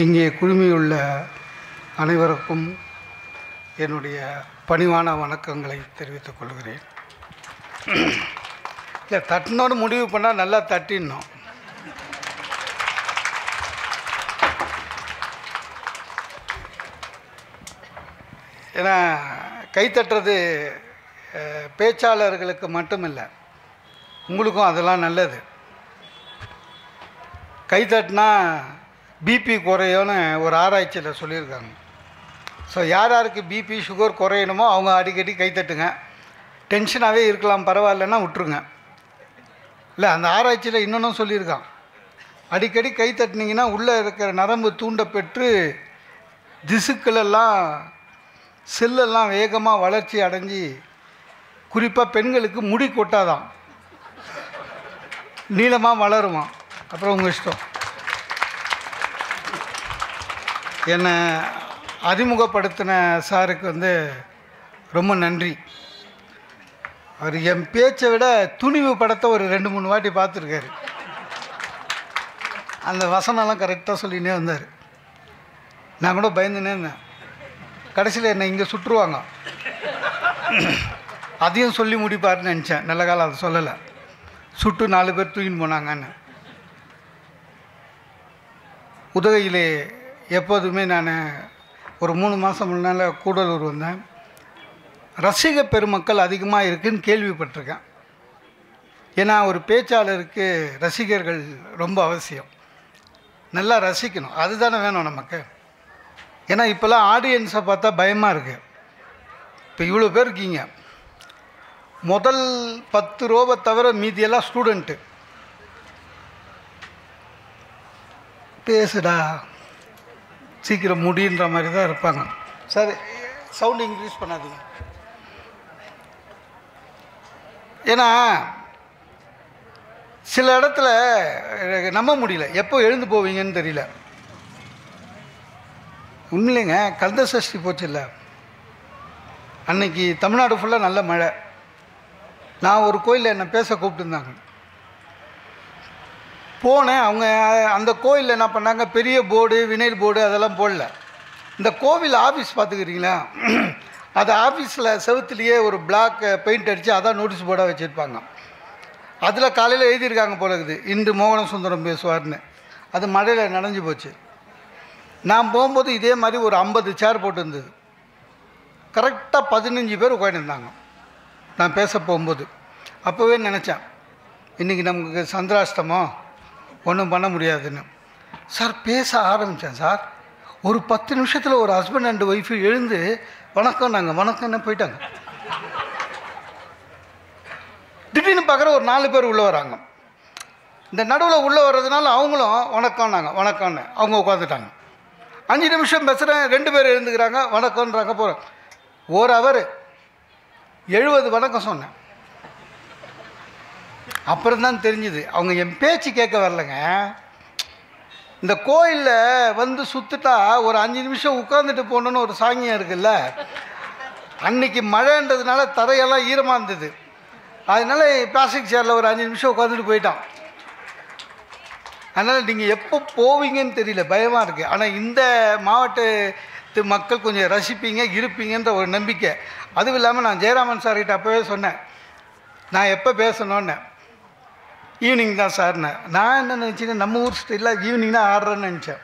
இங்கே குழுமியுள்ள அனைவருக்கும் என்னுடைய பணிவான வணக்கங்களை தெரிவித்துக் கொள்கிறேன். இல்லை, தட்டினோடு முடிவு பண்ணால் நல்லா தட்டிடணும். ஏன்னா கைத்தட்டுறது பேச்சாளர்களுக்கு மட்டுமில்லை, உங்களுக்கும் அதெல்லாம் நல்லது. கைத்தட்டினா பிபி குறையும்னு ஒரு ஆராய்ச்சியில் சொல்லியிருக்காங்க. ஸோ யார் யாருக்கு பிபி சுகர் குறையணுமோ அவங்க அடிக்கடி கைத்தட்டுங்க. டென்ஷனாகவே இருக்கலாம், பரவாயில்லன்னா விட்டுருங்க. இல்லை, அந்த ஆராய்ச்சியில் இன்னொன்றும் சொல்லியிருக்கான், அடிக்கடி கைத்தட்டினீங்கன்னா உள்ளே இருக்கிற நரம்பு தூண்ட பெற்று திசுக்களெல்லாம் செல்லெல்லாம் வேகமாக வளர்ச்சி அடைஞ்சி குறிப்பாக பெண்களுக்கு முடி கொட்டாதான், நீளமாக வளருமா. அப்புறம் உங்கள் இஷ்டம். என்னை அறிமுகப்படுத்தின சாருக்கு ரொம்ப நன்றி. அவர் என் பேச்சை விட துணிவு படத்தை ஒரு 2-3 வாட்டி பார்த்துருக்காரு. அந்த வசனம்லாம் கரெக்டாக சொல்லினே வந்தார். நான் கூட பயந்துனே இருந்தேன், கடைசியில் என்னை இங்கே சுற்றுவாங்க, அதையும் சொல்லி முடிப்பாருன்னு நினச்சேன். நல்ல காலம் அதை சொல்லலை, சுட்டு 4 பேர் தூக்கின்னு போனாங்கன்னு. உதகையிலே எப்போதுமே நான் ஒரு 3 மாதம் முன்னால் கூடலூர் வந்தேன். ரசிக பெருமக்கள் அதிகமாக இருக்குதுன்னு கேள்விப்பட்டிருக்கேன். ஏன்னா ஒரு பேச்சாளருக்கு ரசிகர்கள் ரொம்ப அவசியம். நல்லா ரசிக்கணும், அதுதானே வேணும் நமக்கு. ஏன்னா இப்போல்லாம் ஆடியன்ஸை பார்த்தா பயமாக இருக்குது. இப்போ இவ்வளோ பேர் இருக்கீங்க, முதல் 10 ரோவை தவிர மீதியெல்லாம் ஸ்டூடெண்ட்டு. பேசுடா சீக்கிரம் முடின்ற மாதிரி தான் இருப்பாங்க. சரி, சவுண்டு இன்க்ரீஸ் பண்ணாதீங்க. ஏன்னா சில இடத்துல நம்ப முடியல, எப்போ எழுந்து போவீங்கன்னு தெரியல. உண்மையிலேங்க, கந்த சஷ்டி போச்சு இல்லை, அன்னைக்கு தமிழ்நாடு ஃபுல்லாக நல்ல மழை. நான் ஒரு கோயிலில் என்னை பேச கூப்பிட்டுருந்தாங்க, போனேன். அவங்க அந்த கோயிலில் என்ன பண்ணாங்க, பெரிய போர்டு வினைல் போர்டு அதெல்லாம் போடல. இந்த கோவில் ஆஃபீஸ் பார்த்துக்கிறீங்களா, அது ஆஃபீஸில் செவுத்துலேயே ஒரு பிளாக் பெயிண்ட் அடித்து அதான் நோட்டீஸ் போர்டாக வச்சுருப்பாங்க. அதில் காலையில் எழுதியிருக்காங்க போல இருக்குது, இன்று மோகன சுந்தரம் பேசுவார்னு. அது மழையில் நனைஞ்சு போச்சு. நான் போகும்போது இதே மாதிரி ஒரு 50 சேர் போட்டுருந்தது. கரெக்டாக 15 பேர் உட்காந்துருந்தாங்க நான் பேச போகும்போது. அப்போவே நினச்சேன், இன்றைக்கி நமக்கு சந்திராஷ்டமம், ஒன்றும் பண்ண முடியாதுன்னு. சார் பேச ஆரம்பித்தேன். சார் ஒரு 10 நிமிஷத்தில் ஒரு ஹஸ்பண்ட் அண்ட் ஒய்ஃபு எழுந்து வணக்கம் நாங்கள் வணக்கம்னு போயிட்டாங்க. திடீர்னு பார்க்குற ஒரு 4 பேர் உள்ளே வராங்க. இந்த நடுவில் உள்ளே வர்றதுனால அவங்களும் வணக்கம் நாங்கள் வணக்கம்னு அவங்க உட்காந்துட்டாங்க. 5 நிமிஷம் பேசுகிறேன், 2 பேர் எழுந்துக்கிறாங்க, வணக்கம்ன்றாங்க. போகிறேன் 1 ஹவர் 70 வணக்கம் சொன்னேன். அப்புறம் தான் தெரிஞ்சுது, அவங்க என் பேச்சு கேட்க வரலைங்க. இந்த கோயிலில் சுற்றுட்டா ஒரு 5 நிமிஷம் உட்காந்துட்டு போகணுன்னு ஒரு சாங்கியம் இருக்குல்ல. அன்றைக்கி மழைன்றதுனால தரையெல்லாம் ஈரமாக இருந்தது. அதனால் பிளாஸ்டிக் சேரில் ஒரு 5 நிமிஷம் உட்காந்துட்டு போயிட்டான். அதனால் நீங்கள் எப்போ போவீங்கன்னு தெரியல, பயமாக இருக்குது. ஆனால் இந்த மாவட்டத்து மக்கள் கொஞ்சம் ரசிப்பீங்க இருப்பீங்கன்ற ஒரு நம்பிக்கை. அதுவும் இல்லாமல் நான் ஜெயராமன் சார்கிட்ட அப்போவே சொன்னேன், நான் எப்போ பேசணுன்னு. ஈவினிங் தான் சார்னு. நான் என்ன நினச்சினேன், நம்ம ஊர் ஸ்டைலில் ஈவினிங் தான் ஆடுறேன்னு நினச்சேன்.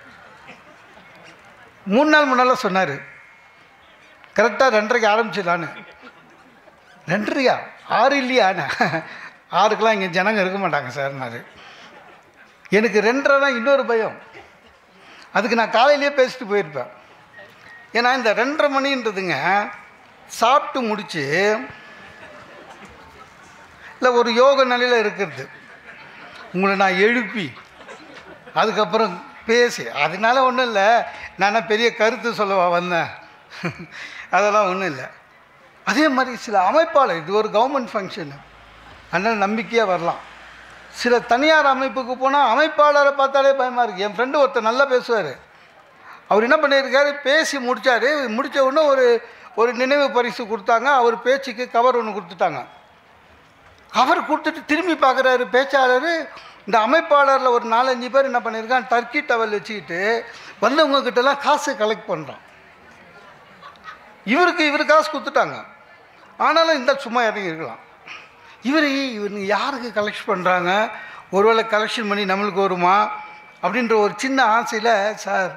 3 நாள் முன்னால் சொன்னார், கரெக்டாக 2:30க்கு ஆரம்பிச்சிடலான்னு. 2:30யா? 6 இல்லையாண்ணே? 6க்கெலாம் இங்கே ஜனங்க இருக்க மாட்டாங்க சார்னாரு. எனக்கு 2:30னா இன்னொரு பயம். அதுக்கு நான் காலையிலேயே பேசிட்டு போயிருப்பேன். ஏன்னா இந்த 2:30 மணின்றதுங்க சாப்பிட்டு முடித்து இல்லை ஒரு யோக நிலையில் இருக்கிறது. உங்களை நான் எழுப்பி அதுக்கப்புறம் பேசி, அதனால ஒன்றும் இல்லை, நான் பெரிய கருத்து சொல்லவா வந்தேன், அதெல்லாம் ஒன்றும் இல்லை. அதே மாதிரி சில அமைப்பாளர், இது ஒரு கவர்மெண்ட் ஃபங்க்ஷனு, அதனால் நம்பிக்கையாக வரலாம். சில தனியார் அமைப்புக்கு போனால் அமைப்பாளரை பார்த்தாலே பயமாக இருக்குது. என் ஃப்ரெண்டு ஒருத்தர் நல்லா பேசுவார். அவர் என்ன பண்ணியிருக்காரு, பேசி முடித்தார். முடித்த உடனே ஒரு நினைவு பரிசு கொடுத்தாங்க. அவர் பேச்சுக்கு கவர் ஒன்று கொடுத்துட்டாங்க. கவர் கொடுத்துட்டு திரும்பி பார்க்குறாரு பேச்சாளர், இந்த அமைப்பாளரில் ஒரு 4-5 பேர் என்ன பண்ணியிருக்கான், டர்க்கி டவல் வச்சுக்கிட்டு வந்தவங்கக்கிட்டலாம் காசு கலெக்ட் பண்ணுறான். இவர் காசு கொடுத்துட்டாங்க, ஆனாலும் இந்த சும்மா இறங்கி இருக்கலாம். இவங்க யாருக்கு கலெக்ஷன் பண்ணுறாங்க, ஒருவேளை கலெக்ஷன் பண்ணி நம்மளுக்கு வருமா அப்படின்ற ஒரு சின்ன ஆசையில், சார்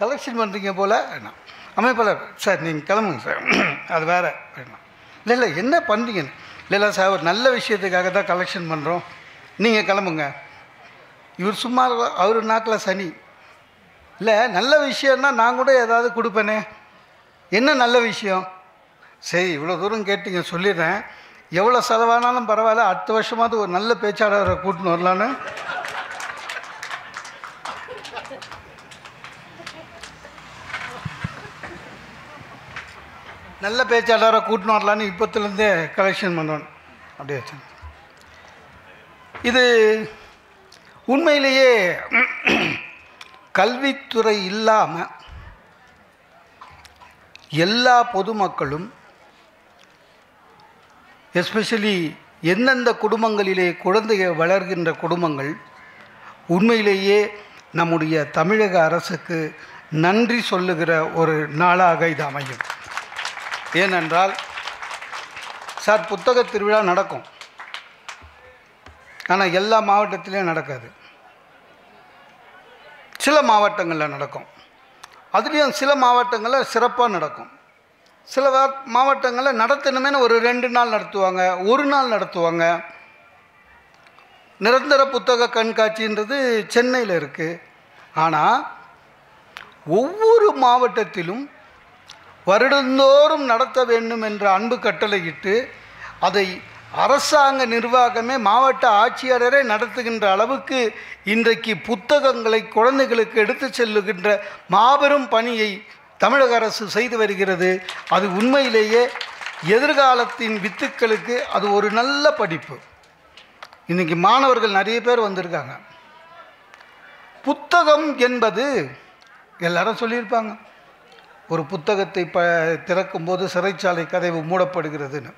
கலெக்ஷன் பண்ணுறீங்க போல் என்ன அமைப்பாளர், சார் நீங்கள் கிளம்புங்க சார், அது வேறு வேணாம். இல்லை என்ன பண்ணுறீங்கன்னு, இல்லை சார் ஒரு நல்ல விஷயத்துக்காக தான் கலெக்ஷன் பண்ணுறோம், நீங்கள் கிளம்புங்க. இவர் சும்மா, அவர் நாக்கில் சனி. இல்லை நல்ல விஷயம்னா நான் கூட ஏதாவது கொடுப்பேனே, என்ன நல்ல விஷயம், சரி இவ்வளோ தூரம் கேட்டீங்க சொல்லிடுறேன், எவ்வளோ செலவானாலும் பரவாயில்ல, அடுத்த வருஷமாவது ஒரு நல்ல பேச்சாளரை கூட்டின்னு வரலான்னு. நல்ல பேச்சாளரை கூட்டின்னு வரலான்னு இப்போத்துலேருந்தே கலெக்ஷன் பண்ணுவேன் அப்படியே வச்சு. இது உண்மையிலேயே கல்வித்துறை இல்லாமல் எல்லா பொதுமக்களும், எஸ்பெஷலி எந்தெந்த குடும்பங்களிலே குழந்தைகள் வளர்கின்ற குடும்பங்கள், உண்மையிலேயே நம்முடைய தமிழக அரசுக்கு நன்றி சொல்லுகிற ஒரு நாளாக இது அமையும். ஏனென்றால் சார் புத்தக திருவிழா நடக்கும், ஆனால் எல்லா மாவட்டத்திலையும் நடக்காது, சில மாவட்டங்களில் நடக்கும். அதுலேயும் சில மாவட்டங்களில் சிறப்பாக நடக்கும், சில மாவட்டங்களில் நடத்தணுமே ஒரு 2 நாள் நடத்துவாங்க, 1 நாள் நடத்துவாங்க. நிரந்தர புத்தக கண்காட்சின்றது சென்னையில் இருக்குது. ஆனால் ஒவ்வொரு மாவட்டத்திலும் வருடந்தோறும் நடத்த வேண்டும் என்ற அன்பு கட்டளையிட்டு அதை அரசாங்க நிர்வாகமே மாவட்ட ஆட்சியாளரே நடத்துகின்ற அளவுக்கு இன்றைக்கு புத்தகங்களை குழந்தைகளுக்கு எடுத்து செல்லுகின்ற மாபெரும் பணியை தமிழக அரசு செய்து வருகிறது. அது உண்மையிலேயே எதிர்காலத்தின் வித்துக்களுக்கு அது ஒரு நல்ல படிப்பு. இன்றைக்கி மாணவர்கள் நிறைய பேர் வந்திருக்காங்க. புத்தகம் என்பது எல்லாரும் சொல்லியிருப்பாங்க, ஒரு புத்தகத்தை திறக்கும்போது சிறைச்சாலை கதவு மூடப்படுகிறதுன்னு.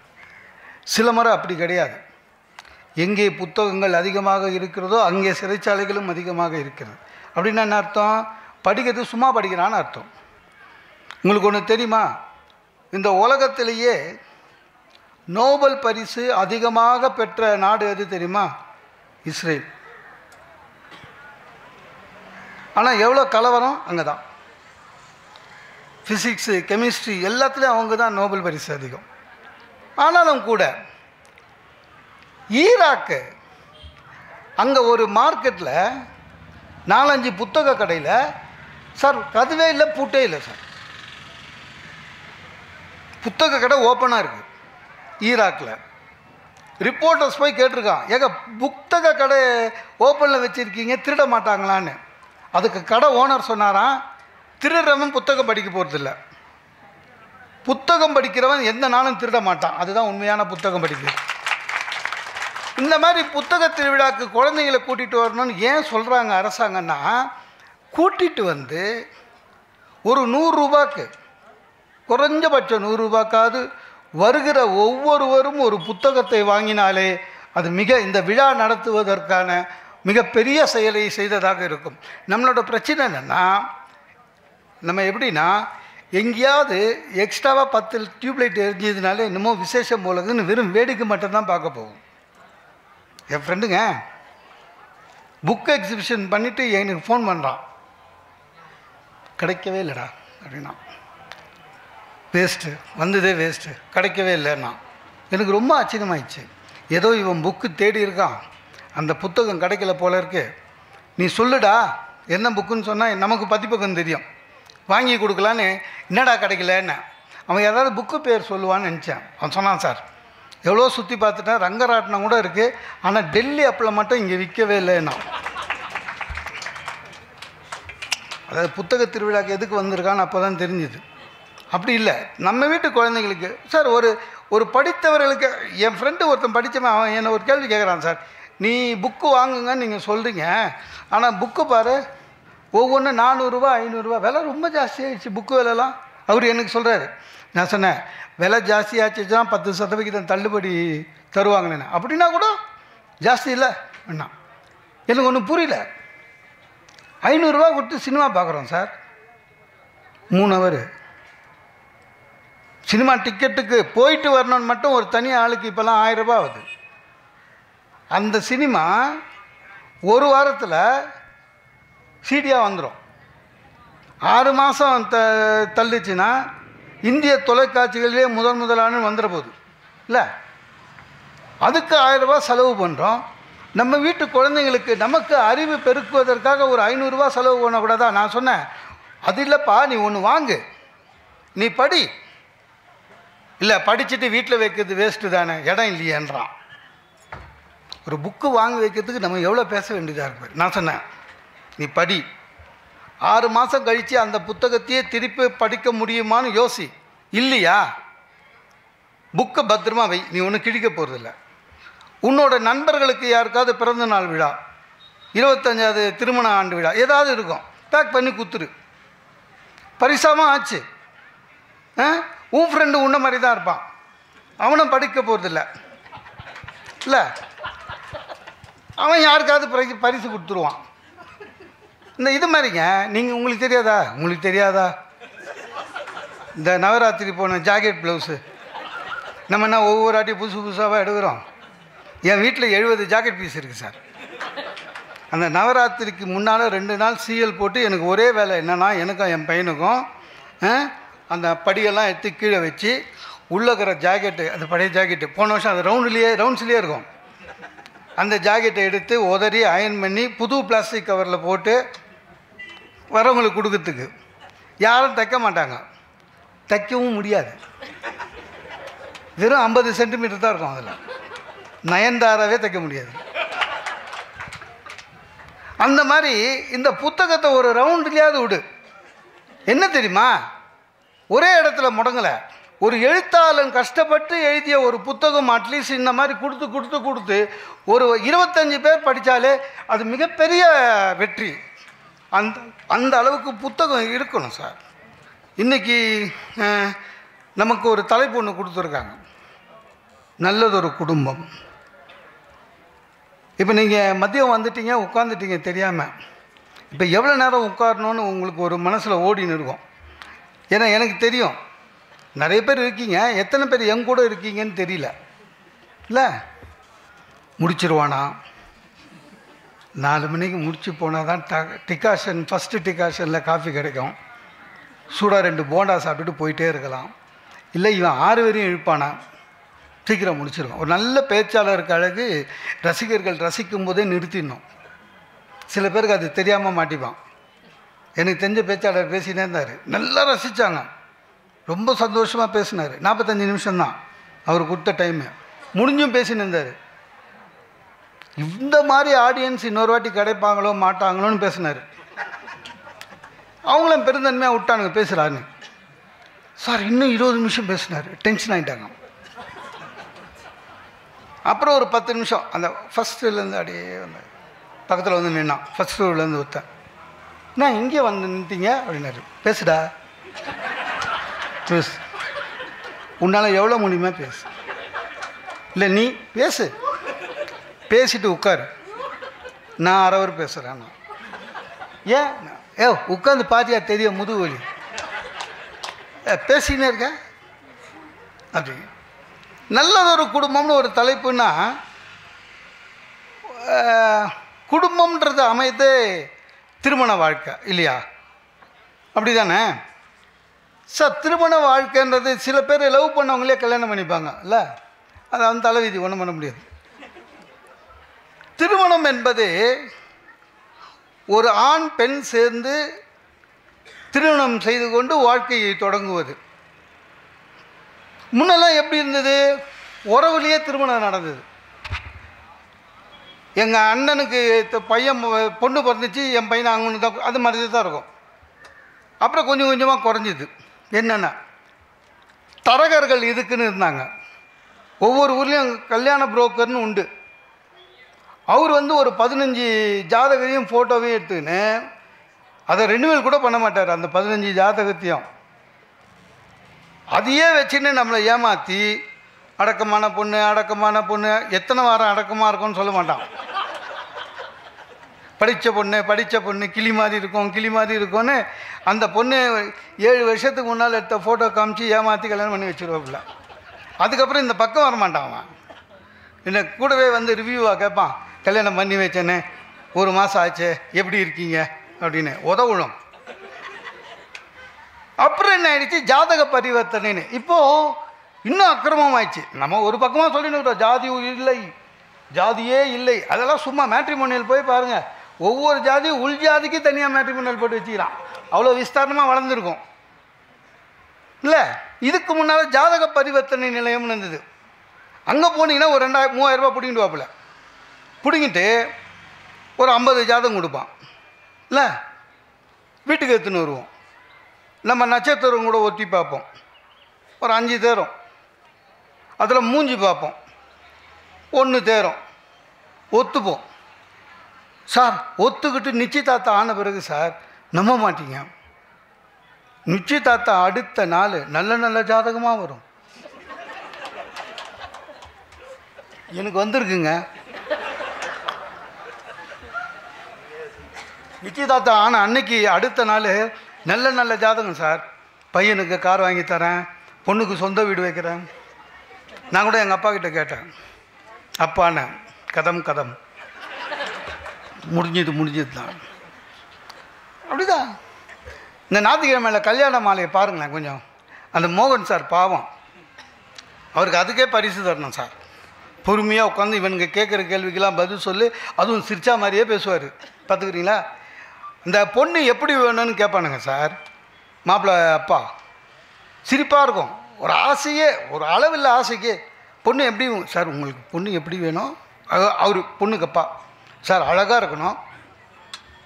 சில முறை அப்படி கிடையாது. எங்கே புத்தகங்கள் அதிகமாக இருக்கிறதோ அங்கே சிறைச்சாலைகளும் அதிகமாக இருக்கிறது. அப்படின்னா என்ன அர்த்தம், படிக்கிறது சும்மா படிக்கிறான்னு அர்த்தம். உங்களுக்கு ஒன்று தெரியுமா, இந்த உலகத்திலேயே நோபல் பரிசு அதிகமாக பெற்ற நாடு எது தெரியுமா, இஸ்ரேல். ஆனால் எவ்வளோ கலவரம் அங்கே தான். ஃபிசிக்ஸு, கெமிஸ்ட்ரி எல்லாத்துலேயும் அவங்க தான் நோபல் பரிசு அதிகம். ஆனாலும் கூட ஈராக்கு அங்கே ஒரு மார்க்கெட்டில் 4-5 புத்தக கடையில் சார் கதவே இல்லை, பூட்டே இல்லை சார், புத்தக கடை ஓப்பனாக இருக்குது ஈராக்கில். ரிப்போர்ட்டர்ஸ் போய் கேட்டிருக்கான், ஏங்க புத்தக கடை ஓப்பனில் வச்சுருக்கீங்க, திருட மாட்டாங்களான்னு. அதுக்கு கடை ஓனர் சொன்னாராம், திருடுறவன் புத்தகம் படிக்க போகிறதில்ல, புத்தகம் படிக்கிறவன் எந்த நாளும் திருட மாட்டான், அதுதான் உண்மையான புத்தகம் படிக்கிறது. இந்த மாதிரி புத்தக திருவிழாக்கு குழந்தைங்களை கூட்டிகிட்டு வரணும்னு ஏன் சொல்கிறாங்க அரசாங்கம்னா, கூட்டிகிட்டு வந்து ஒரு 100 ரூபாய்க்கு, குறைஞ்சபட்சம் 100 ரூபாய்க்காவது வருகிற ஒவ்வொருவரும் ஒரு புத்தகத்தை வாங்கினாலே அது இந்த விழா நடத்துவதற்கான மிகப்பெரிய செயலை செய்ததாக இருக்கும். நம்மளோட பிரச்சனை என்னென்னா, நம்ம எப்படின்னா எங்கேயாவது எக்ஸ்ட்ராவாக 10 டியூப்லைட் எரிஞ்சதுனாலே இன்னமும் விசேஷம் போலதுன்னு வெறும் வேடிக்கை மட்டும்தான் பார்க்க போகும். என் ஃப்ரெண்டுங்க புக் எக்ஸிபிஷன் பண்ணிவிட்டு எனக்கு ஃபோன் பண்ணுறான், கிடைக்கவே இல்லைடா அப்படின்னா, வேஸ்ட்டு வந்ததே வேஸ்ட்டு, கிடைக்கவே இல்லைன்னா. எனக்கு ரொம்ப ஆச்சரியமாயிடுச்சு. ஏதோ இவன் புக்கு தேடி இருக்கான், அந்த புத்தகம் கிடைக்கல போல இருக்கு, நீ சொல்லுடா என்ன புக்குன்னு சொன்னால் நமக்கு பதிப்பகம் தெரியும், வாங்கி கொடுக்கலான்னு. என்னடா கிடைக்கலன்னு அவன் ஏதாவது புக்கு பேர் சொல்லுவான்னு நினச்சேன். அவன் சொன்னான், சார் எவ்வளோ சுற்றி பார்த்துட்டேன், ரங்கராட்டினம் கூட இருக்குது, ஆனால் டெல்லி அப்பில் மட்டும் இங்கே விற்கவே இல்லைன்னா. அதாவது புத்தக திருவிழாக்கு எதுக்கு வந்திருக்கான்னு அப்போ தான் தெரிஞ்சுது. அப்படி இல்லை, நம்ம வீட்டு குழந்தைங்களுக்கு சார் ஒரு படித்தவர்களுக்கு. என் ஃப்ரெண்டு ஒருத்தன் படித்தவன், அவன் என்னை ஒரு கேள்வி கேட்குறான், சார் நீ புக்கு வாங்குங்கன்னு நீங்கள் சொல்கிறீங்க, ஆனால் புக்கு பாரு ஒவ்வொன்றும் 400 ரூபா 500 ரூபா, விலை ரொம்ப ஜாஸ்தியாகிடுச்சு புக்கு விலைலாம். அவர் எனக்கு சொல்கிறாரு. நான் சொன்னேன், விலை ஜாஸ்தியாச்சுன்னா 10% தள்ளுபடி தருவாங்களேன்னு. அப்படின்னா கூட ஜாஸ்தி இல்லை அண்ணா, எனக்கு ஒன்றும் புரியல. 500 ரூபா கொடுத்து சினிமா பார்க்குறோம் சார், 3 ஹவர். சினிமா டிக்கெட்டுக்கு போயிட்டு வரணும்னு மட்டும் ஒரு தனி ஆளுக்கு இப்போல்லாம் 1000 ரூபா ஆகுது. அந்த சினிமா ஒரு வாரத்தில் சீடியாக வந்துடும். 6 மாதம் தள்ளிச்சுன்னா இந்திய தொலைக்காட்சிகளிலே முதலான வந்துட போகுது இல்லை? அதுக்கு 1000 ரூபா செலவு பண்ணுறோம். நம்ம வீட்டு குழந்தைங்களுக்கு நமக்கு அறிவு பெருக்குவதற்காக ஒரு 500 ரூபா செலவு பண்ணக்கூடாதா? நான் சொன்னேன், அது இல்லைப்பா, நீ ஒன்று வாங்கு, நீ படி. இல்லை, படிச்சுட்டு வீட்டில் வைக்கிறது வேஸ்ட்டு தானே, இடம் இல்லையேன்றான். ஒரு புக்கு வாங்கி வைக்கிறதுக்கு நம்ம எவ்வளோ பேச வேண்டியதாக இருக்கு. நான் சொன்னேன், நீ படி, 6 மாதம் கழித்து அந்த புத்தகத்தையே திருப்பி படிக்க முடியுமான்னு யோசி. இல்லையா, புக்கை பத்திரமா வை, நீ ஒன்றும் கிழிக்க போகிறதில்ல. உன்னோட நண்பர்களுக்கு யாருக்காவது பிறந்த நாள் விழா, 25வது திருமண ஆண்டு விழா ஏதாவது இருக்கும், பேக் பண்ணி குத்துரு, பரிசாமல் ஆச்சு. உன் ஃப்ரெண்டு உன்ன மாதிரி தான் இருப்பான், அவனும் படிக்க போகிறதில்ல இல்லை, அவன் யாருக்காவது பரிசு கொடுத்துருவான். இந்த இது மாதிரிங்க. நீங்கள் உங்களுக்கு தெரியாதா இந்த நவராத்திரி போன ஜாக்கெட் ப்ளவுஸு நம்ம என்ன ஒவ்வொரு ஆட்டியும் புதுசாக எடுக்கிறோம். என் வீட்டில் 70 ஜாக்கெட் பீஸ் இருக்குது சார். அந்த நவராத்திரிக்கு முன்னால் 2 நாள் சீஎல் போட்டு எனக்கு ஒரே வேலை என்னென்னா, எனக்கும் என் பையனுக்கும் அந்த படியெல்லாம் எடுத்து கீழே வச்சு உள்ளே இருக்கிற ஜாக்கெட்டு, அந்த பழைய ஜாக்கெட்டு போன வருஷம் அது ரவுண்ட்ஸ்லேயே இருக்கும், அந்த ஜாக்கெட்டை எடுத்து உதறி அயன் பண்ணி புது பிளாஸ்டிக் கவரில் போட்டு வரவங்களுக்கு கொடுக்கறதுக்கு. யாரும் தைக்க மாட்டாங்க, தைக்கவும் முடியாது. வெறும் 50 சென்டிமீட்டர் தான் இருக்கும். அதில் நயன்தாராவே தைக்க முடியாது. அந்த மாதிரி இந்த புத்தகத்தை ஒரு ரவுண்ட்லேயாவது விடு. என்ன தெரியுமா, ஒரே இடத்துல முடங்கலை. ஒரு எழுத்தாளன் கஷ்டப்பட்டு எழுதிய ஒரு புத்தகம் அட்லீஸ்ட் இந்த மாதிரி கொடுத்து ஒரு 25 பேர் படித்தாலே அது மிகப்பெரிய வெற்றி. அந்த அளவுக்கு புத்தகம் இருக்கணும் சார். இன்றைக்கி நமக்கு ஒரு தலைப்பு ஒன்று கொடுத்துருக்காங்க, நல்லதொரு குடும்பம். இப்போ நீங்கள் மதியம் வந்துட்டீங்க, உட்காந்துட்டீங்க தெரியாமல். இப்போ எவ்வளோ நேரம் உட்காரணுன்னு உங்களுக்கு ஒரு மனசில் ஓடின்னு இருக்கும். ஏன்னா எனக்கு தெரியும், நிறைய பேர் இருக்கீங்க, எத்தனை பேர் என் கூட இருக்கீங்கன்னு தெரியல இல்லை. முடிச்சிருவானா, 4 மணிக்கு முடிச்சு போனால் தான் டிகாஷன், ஃபஸ்ட்டு டிகாஷனில் காஃபி கிடைக்கும், சூடாக 2 போண்டா சாப்பிட்டுட்டு போயிட்டே இருக்கலாம். இல்லை இவன் 6 வரையும் இழுப்பானா, சீக்கிரம் முடிச்சிருவான். ஒரு நல்ல பேச்சாளருக்கு அழகு ரசிகர்கள் ரசிக்கும் போதே நிறுத்திடணும். சில பேருக்கு அது தெரியாமல் மாட்டிப்பான். எனக்கு தெரிஞ்ச பேச்சாளர் பேசினே இருந்தார், நல்லா ரசித்தாங்க, ரொம்ப சந்தோஷமாக பேசினார். 45 நிமிஷம்தான் அவர் கொடுத்த டைமு, முடிஞ்சும் பேசின்னு இருந்தார். இந்த மாதிரி ஆடியன்ஸ் இன்னொரு வாட்டி கிடைப்பாங்களோ மாட்டாங்களோன்னு பேசினார். அவங்களும் பெருந்தன்மையாக விட்டானுங்க பேசுகிறான்னு. சார் இன்னும் 20 நிமிஷம் பேசினார், டென்ஷன் ஆகிட்டாங்க. அப்புறம் ஒரு 10 நிமிஷம் அந்த ஃபஸ்ட்டுலேருந்து அப்படியே வந்தார், பக்கத்தில் வந்து நின்னான். ஃபஸ்ட் ரோலேருந்து ஒருத்தன், நான் இங்கே வந்து நின்ட்டீங்க அப்படின்னாரு. பேசுடா, பேசு, உன்னால் எவ்வளோ முடியுமா பேசு. இல்லை நீ பேசு, பேசிட்டு உட்காரு, நான் 1/2 ஹவர் பேசுகிறேன். ஏன் உட்காந்து பாத்தியா தெரியும் முதுகு வலி, பேசினே இருக்க அப்படி. நல்லதொரு குடும்பம்னு ஒரு தலைப்புன்னா, குடும்பம்ன்றது அமைதே திருமண வாழ்க்கை இல்லையா, அப்படி தானே சார்? திருமண வாழ்க்கைன்றது சில பேர் லவ் பண்ணவங்களே கல்யாணம் பண்ணிப்பாங்க இல்லை, அது அந்த தலைவிதி, ஒன்றும் பண்ண முடியாது. திருமணம் என்பது ஒரு ஆண் பெண் சேர்ந்து திருமணம் செய்து கொண்டு வாழ்க்கையை தொடங்குவது. முன்னெல்லாம் எப்படி இருந்தது, உறவுலேயே திருமணம் நடந்தது. எங்கள் அண்ணனுக்கு பையன் பொண்ணு பிறந்துச்சு, என் பையனை அங்கே தான், அது மாதிரி தான் இருக்கும். அப்புறம் கொஞ்சம் கொஞ்சமாக குறைஞ்சிது. என்னென்னா, தரகர்கள் இதுக்குன்னு இருந்தாங்க. ஒவ்வொரு ஊர்லேயும் கல்யாண புரோக்கர்னு உண்டு. அவர் வந்து ஒரு 15 ஜாதகையும் ஃபோட்டோவையும் எடுத்துக்கின்னு அதை ரெனியூவல் கூட பண்ண மாட்டார். அந்த 15 ஜாதகத்தையும் அதையே வச்சுன்னு நம்மளை ஏமாற்றி, அடக்கமான பொண்ணு எத்தனை வாரம் அடக்கமாக இருக்கும்னு சொல்ல மாட்டான். படித்த பொண்ணு கிளி மாதிரி இருக்கும்னு அந்த பொண்ணு 7 வருஷத்துக்கு முன்னால் எடுத்த ஃபோட்டோ காமிச்சு ஏமாற்றி கல்யாணம் பண்ணி வச்சுருவாப்புல. அதுக்கப்புறம் இந்த பக்கம் வரமாட்டான் அவன். என்ன கூடவே வந்து ரிவ்யூவாக கேட்பான், கல்யாணம் பண்ணி வச்சேன்னு 1 மாதம் ஆச்சு, எப்படி இருக்கீங்க அப்படின்னு உதவுளும். அப்புறம் என்ன ஆயிடுச்சு, ஜாதக பரிவர்த்தனைன்னு இப்போது இன்னும் அக்கிரமம் ஆயிடுச்சு. நம்ம ஒரு பக்கமாக சொல்லிட்டு ஜாதி இல்லை, ஜாதியே இல்லை, அதெல்லாம் சும்மா மேட்ரிமோனியல் போய் பாருங்கள். ஒவ்வொரு ஜாதியும் உள் ஜாதிக்கு தனியாக மேட்ரிமோனியல் போட்டு வச்சுக்கிறான். அவ்வளோ விஸ்தாரமாக வளர்ந்துருக்கும் இல்லை. இதுக்கு முன்னால் ஜாதக பரிவர்த்தனை நிலையம்னு இருந்தது. அங்கே போனீங்கன்னா ஒரு 2000-3000 ரூபா பிடிங்கிட்டு வாப்பில், பிடிங்கிட்டு ஒரு 50 ஜாதகம் கொடுப்பான் இல்லை. வீட்டுக்கு எடுத்துன்னு வருவோம். நம்ம நட்சத்திரம் கூட ஒட்டி பார்ப்போம், ஒரு 5 தேரும். அதில் மூஞ்சி பார்ப்போம், 1 தேரும். ஒத்துப்போம் சார். ஒத்துக்கிட்டு நிச்சயதார்த்தம் ஆன பிறகு சார் நம்ப மாட்டீங்க, நிச்சயதார்த்தம் அடுத்த நாள் நல்ல நல்ல ஜாதகமாக வரும். எனக்கு வந்திருக்குங்க. நிச்சயதார்த்தம் ஆன அன்னைக்கு அடுத்த நாள் நல்ல நல்ல ஜாதகம் சார். பையனுக்கு கார் வாங்கி தரேன், பொண்ணுக்கு சொந்த வீடு வைக்கிறேன். நான் கூட எங்கள் அப்பா கிட்ட கேட்டேன், அப்பாண்ண கதம் கதம் முடிஞ்சது தான். அப்படிதான். இந்த ஞாயிற்றுக்கிழமையில் கல்யாண மாலையை பாருங்களேன் கொஞ்சம். அந்த மோகன் சார் பாவம், அவருக்கு அதுக்கே பரிசு தரணும் சார். பொறுமையாக உட்காந்து இவனுங்க கேட்குற கேள்விக்கெல்லாம் பதில் சொல்லி, அதுவும் சிரிச்சா மாதிரியே பேசுவார். பார்த்துக்கிறீங்களா? இந்த பொண்ணு எப்படி வேணும்னு கேட்பானுங்க சார். மாப்பிள்ளை அப்பா சிரிப்பாக இருக்கும். ஒரு ஆசையே, ஒரு அளவில்லை ஆசைக்கு, பொண்ணு எப்படி சார் உங்களுக்கு பொண்ணு எப்படி வேணும்? அவர் பொண்ணுக்கு அப்பா சார் அழகாக இருக்கணும்,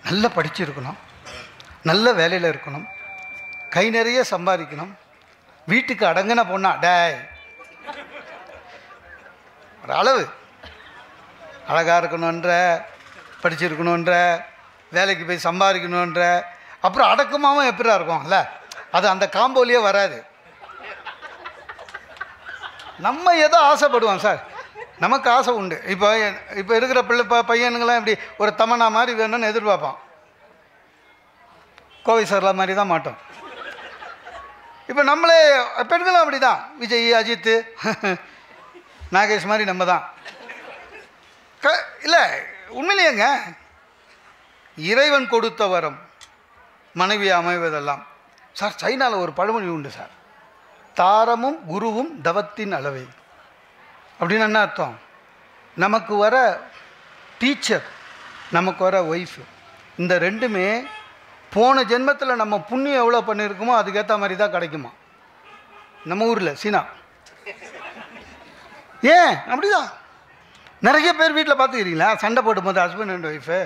நல்லா படிச்சிருக்கணும், நல்ல வேலையில் இருக்கணும், கை நிறைய சம்பாதிக்கணும், வீட்டுக்கு அடங்கின பொண்ணா டேய், ஒரு அளவு அழகாக இருக்கணுன்ற, படிச்சிருக்கணுன்ற, வேலைக்கு போய் சம்பாதிக்கணுன்ற, அப்புறம் அடக்கமாகவும் எப்படியா இருக்கும்ல, அது அந்த காம்போலியே வராது. நம்ம ஏதோ ஆசைப்படுவோம் சார், நமக்கு ஆசை உண்டு. இப்போ இருக்கிற பையனுங்களாம் இப்படி ஒரு தமன்னா மாதிரி வேணும்னு எதிர்பார்ப்பான். கோவை சர்லா மாதிரி தான் மாட்டோம். இப்போ நம்மளே பெண்களும் அப்படி தான். விஜய், அஜித், நாகேஷ் மாதிரி நம்ம தான் இல்லை. உண்மையிலேங்க இறைவன் கொடுத்த வரம் மனைவி அமைவதெல்லாம் சார். சைனாவில் ஒரு பழமொழி உண்டு சார், தாரமும் குருவும் தவத்தின் அளவை. அப்படின்னு என்ன அர்த்தம்? நமக்கு வர டீச்சர், நமக்கு வர ஒய்ஃபு, இந்த ரெண்டுமே போன ஜென்மத்தில் நம்ம புண்ணியம் எவ்வளோ பண்ணியிருக்கோமோ அதுக்கேற்ற மாதிரி தான் கிடைக்குமா நம்ம ஊரில். சீனா ஏன் அப்படிதான். நிறைய பேர் வீட்டில் பார்த்துக்கிறீங்களா, சண்டை போடும்போது ஹஸ்பண்ட் அண்ட் ஒய்ஃபு,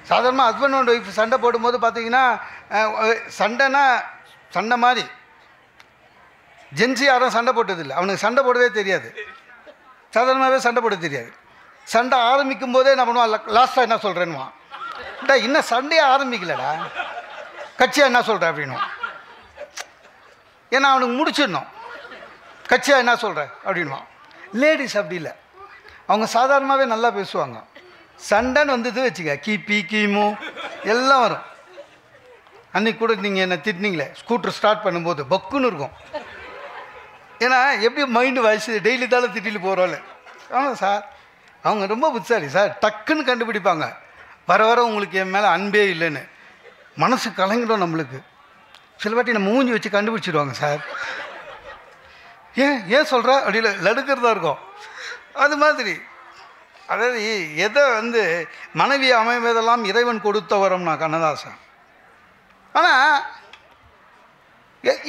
சாதாரணமாக ஹஸ்பண்ட் அண்ட் ஒய்ஃப் சண்டை போடும்போது பார்த்தீங்கன்னா, சண்டைனா சண்டை மாதிரி ஜென்ஸி யாரும் சண்டை போட்டதில்லை. அவனுக்கு சண்டை போடவே தெரியாது, சாதாரணமாகவே சண்டை போட தெரியாது. சண்டை ஆரம்பிக்கும் போதே என்ன பண்ணுவான், லாஸ்ட்டாக என்ன சொல்கிறேன்னுவான். டா இன்னும் சண்டையே ஆரம்பிக்கலடா, கட்சியாக என்ன சொல்கிறேன் அப்படின்னுவான். ஏன்னா அவனுக்கு முடிச்சிடணும், கட்சியாக என்ன சொல்கிறேன் அப்படின்வான். லேடிஸ் அப்படி இல்லை, அவங்க சாதாரணமாகவே நல்லா பேசுவாங்க. சண்டைன்னு வந்தது வச்சுக்க, கிபி கிமு எல்லாம் வரும். அன்றைக்கி கூட நீங்கள் என்ன திட்டினீங்களே ஸ்கூட்டர் ஸ்டார்ட் பண்ணும்போது பக்குன்னு இருக்கும். ஏன்னா எப்படி மைண்டு வயசு டெய்லி தானே திட்டிட்டு போகிறோம்ல. ஆமாம் சார், அவங்க ரொம்ப புத்திசாலி சார், டக்குன்னு கண்டுபிடிப்பாங்க. வர வர உங்களுக்கு என் மேலே அன்பே இல்லைன்னு மனசு கலங்கிடும் நம்மளுக்கு. சில வாட்டி நம்ம மூஞ்சி வச்சு கண்டுபிடிச்சிடுவாங்க சார். ஏன் சொல்கிற அப்படியில் லடுக்கிறதா இருக்கும். அது மாதிரி அதாவது எதை மனைவி அமைவதெல்லாம் இறைவன் கொடுத்த வரம் நான் கண்ணதாசன். ஆனால்